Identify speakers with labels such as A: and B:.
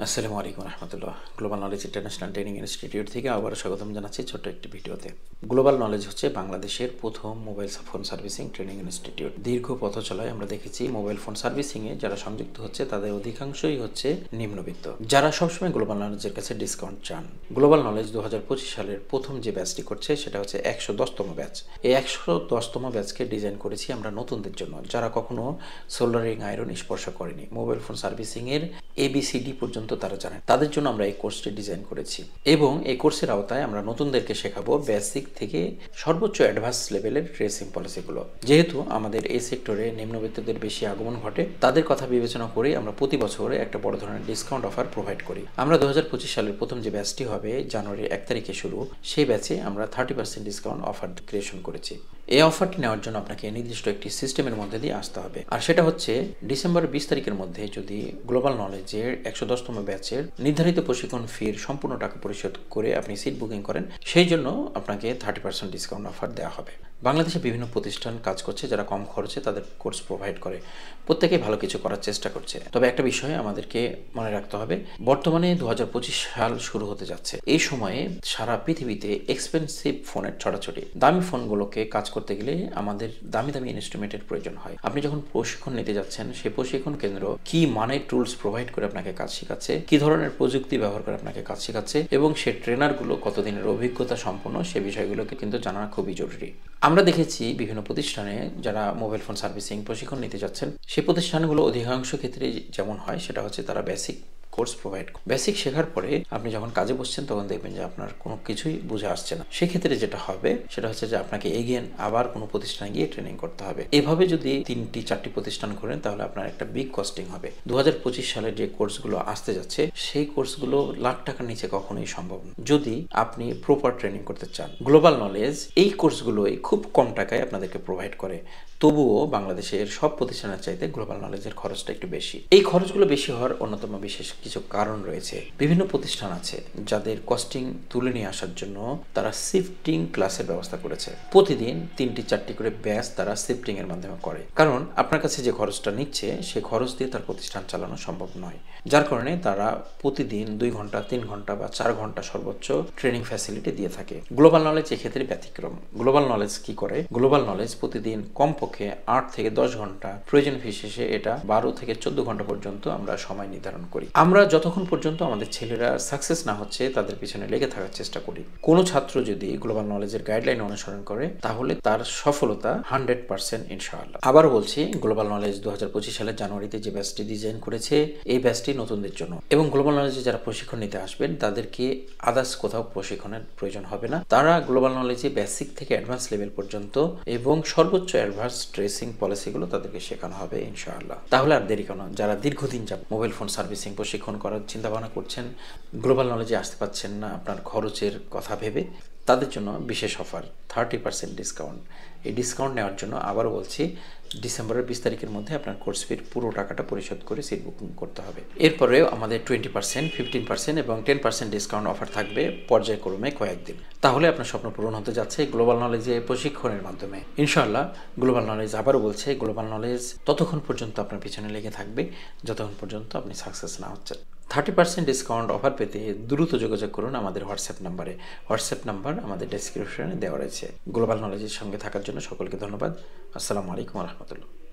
A: আসসালামু আলাইকুম রহমতুল্লাহ। Global knowledge international training institute থেকে আবারও স্বাগতম জানাচ্ছি ছোট্ট একটি ভিডিওতে। গ্লোবাল নলেজ হচ্ছে বাংলাদেশের প্রথম mobile phone servicing training institute. দীর্ঘ পথ চলায় আমরা দেখেছি মোবাইল ফোন সার্ভিসিংয়ে যারা সংযুক্ত হচ্ছে তাদের অধিকাংশই হচ্ছে নিম্নবিত্ত, যারা সবসময় গ্লোবাল নলেজের কাছে ডিসকাউন্ট চান। গ্লোবাল নলেজ 2025 সালের প্রথম যে ব্যাচটি করছে সেটা হচ্ছে 110তম ব্যাচ। এই 110তম ব্যাচকে ডিজাইন করেছি আমরা নতুনদের জন্য, যারা কখনো সোল্ডারিং আয়রন স্পর্শ করেনি, মোবাইল ফোন সার্ভিসিংয়ের ABCD পর্যন্ত তারা জানেন। তাদের জন্য আমরা এই কোর্সটি ডিজাইন করেছি এবং এই কোর্সের আওতায় আমরা নতুনদেরকে শেখাবো বেসিক থেকে সর্বোচ্চ অ্যাডভান্স লেভেলের ট্রেসিং পলিসিগুলো। যেহেতু আমাদের এই সেক্টরে নিম্নবিত্তদের বেশি আগমন ঘটে, তাদের কথা বিবেচনা করে আমরা প্রতি বছরে একটা বড় ধরনের ডিসকাউন্ট অফার প্রোভাইড করি। আমরা 2025 সালের প্রথম যে ব্যাচটি হবে জানুয়ারির 1 তারিখে শুরু, সেই ব্যাচে আমরা 30% ডিসকাউন্ট অফার ক্রিয়েশন করেছি। এই অফারটি নেওয়ার জন্য আপনাকে নির্দিষ্ট একটি সিস্টেমের মধ্যে দিয়ে আসতে হবে, আর সেটা হচ্ছে ডিসেম্বর 20 তারিখের মধ্যে যদি গ্লোবাল নলেজের 110তম ব্যাচের নির্ধারিত প্রশিক্ষণ ফির সম্পূর্ণ টাকা পরিশোধ করে আপনি সিট বুকিং করেন, সেই জন্য আপনাকে 30% ডিসকাউন্ট অফার দেওয়া হবে। বাংলাদেশে বিভিন্ন প্রতিষ্ঠান কাজ করছে যারা কম খরচে তাদের কোর্স প্রোভাইড করে, প্রত্যেকেই ভালো কিছু করার চেষ্টা করছে। তবে একটা বিষয় আমাদেরকে মনে রাখতে হবে, বর্তমানে 2025 সাল শুরু হতে যাচ্ছে। এই সময়ে সারা পৃথিবীতে এক্সপেন্সিভ ফোনের ছড়াছড়ি। দামি ফোনগুলোকে কাজ করতে গেলে আমাদের দামি দামি ইনস্ট্রুমেন্টের প্রয়োজন হয়। আপনি যখন প্রশিক্ষণ নিতে যাচ্ছেন, সেই প্রশিক্ষণ কেন্দ্র কি মানের টুলস প্রোভাইড করে আপনাকে কাজ শেখাচ্ছে, কি ধরনের প্রযুক্তি ব্যবহার করে আপনাকে কাজ শেখাচ্ছে এবং সে ট্রেনারগুলো কতদিনের অভিজ্ঞতা সম্পন্ন, সে বিষয়গুলোকে কিন্তু জানা খুবই জরুরি। আমরা দেখেছি বিভিন্ন প্রতিষ্ঠানে যারা মোবাইল ফোন সার্ভিসিং প্রশিক্ষণ নিতে যাচ্ছেন, সেই প্রতিষ্ঠানগুলো অধিকাংশ ক্ষেত্রে যেমন হয় সেটা হচ্ছে তারা বেসিক কোর্স প্রোভাইড করে। বেসিক শেখার পরে আপনি যখন কাজে বসছেন তখন দেখবেন যে আপনার কোনো কিছুই বুঝে আসছে না। সেক্ষেত্রে যেটা হবে সেটা হচ্ছে যে আপনাকে এগেন আবার কোনো প্রতিষ্ঠানে গিয়ে ট্রেনিং করতে হবে। এভাবে যদি 3-4টি প্রতিষ্ঠান করেন তাহলে আপনার একটা বিগ কস্টিং হবে। 2025 সালের যে কোর্সগুলো আসতে যাচ্ছে সেই কোর্সগুলো লাখ টাকার নিচে কখনোই সম্ভব না যদি আপনি প্রপার ট্রেনিং করতে চান। গ্লোবাল নলেজ এই কোর্সগুলোই খুব কম টাকায় আপনাদেরকে প্রোভাইড করে। তবুও বাংলাদেশের সব প্রতিষ্ঠানের চাইতে গ্লোবাল নলেজের খরচটা একটু বেশি। এই খরচগুলো বেশি হওয়ার অন্যতম বিশেষ কিছু কারণ রয়েছে। বিভিন্ন প্রতিষ্ঠান আছে যাদের কস্টিং তুলে নিয়ে আসার জন্য তারা শিফটিং ক্লাসের ব্যবস্থা করেছে। প্রতিদিন 3-4টি করে ব্যাচ তারা শিফটিং এর মাধ্যমে করে, কারণ আপনার কাছে যে খরচটা নিচ্ছে সেই খরচ দিয়ে তার প্রতিষ্ঠান চালানো সম্ভব নয়। যার কারণে তারা প্রতিদিন 2 ঘন্টা, 3 ঘন্টা বা 4 ঘন্টা সর্বোচ্চ ট্রেনিং ফ্যাসিলিটি দিয়ে থাকে। গ্লোবাল নলেজ এক্ষেত্রে ব্যতিক্রম। গ্লোবাল নলেজ কি করে? গ্লোবাল নলেজ প্রতিদিন কমপক্ষে 8 থেকে 10 ঘন্টা, প্রয়োজন বিশেষে এটা 12 থেকে 14 ঘন্টা পর্যন্ত আমরা সময় নির্ধারণ করি। আমরা যতক্ষণ পর্যন্ত আমাদের ছেলেরা সাকসেস না হচ্ছে তাদের পিছনে লেগে থাকার চেষ্টা করি। কোনো ছাত্র যদি গ্লোবাল নলেজের গাইডলাইন অনুসরণ করে তাহলে তার সফলতা 100% ইনশাআল্লাহ। আবার বলছি, গ্লোবাল নলেজ 2025 সালের জানুয়ারিতে যে ব্যাচটি ডিজাইন করেছে এই ব্যাচটি নতুনদের জন্য, এবং গ্লোবাল নলেজে যারা প্রশিক্ষণ নিতে আসবেন তাদেরকে আদার্স কোথাও প্রশিক্ষণের প্রয়োজন হবে না। তারা গ্লোবাল নলেজে বেসিক থেকে অ্যাডভান্স লেভেল পর্যন্ত এবং সর্বোচ্চ অ্যাডভান্স ট্রেসিং পলিসিগুলো তাদেরকে শেখানো হবে ইনশাআল্লাহ। তাহলে আর দেরি কেন? যারা দীর্ঘদিন যাবত মোবাইল ফোন সার্ভিসিং প্রশিক্ষণ করার চিন্তা ভাবনা করছেন, গ্লোবাল নলেজে আসতে পারছেন না আপনার খরচের কথা ভেবে, তাদের জন্য বিশেষ অফার 30% ডিসকাউন্ট। এই ডিসকাউন্ট নেওয়ার জন্য আবারও বলছি, ডিসেম্বরের 20 তারিখের মধ্যে আপনার কোর্স ফির পুরো টাকাটা পরিশোধ করে সিট বুকিং করতে হবে। এরপরেও আমাদের 20%, 15% এবং 10% ডিসকাউন্ট অফার থাকবে পর্যায়ক্রমে কয়েকদিন। তাহলে আপনার স্বপ্ন পূরণ হতে যাচ্ছে গ্লোবাল নলেজে প্রশিক্ষণের মাধ্যমে ইনশাআল্লাহ। গ্লোবাল নলেজ আবারও বলছে, গ্লোবাল নলেজ ততক্ষণ পর্যন্ত আপনার পিছনে লেগে থাকবে যতক্ষণ পর্যন্ত আপনি সাকসেস না হচ্ছেন। 30% ডিসকাউন্ট অফার পেতে দ্রুত যোগাযোগ করুন আমাদের হোয়াটসঅ্যাপ নাম্বারে। হোয়াটসঅ্যাপ নাম্বার আমাদের ডেসক্রিপশনে দেওয়া রয়েছে। গ্লোবাল নলেজের সঙ্গে থাকার জন্য সকলকে ধন্যবাদ। আসসালামু আলাইকুম রহমতুল্লাহ।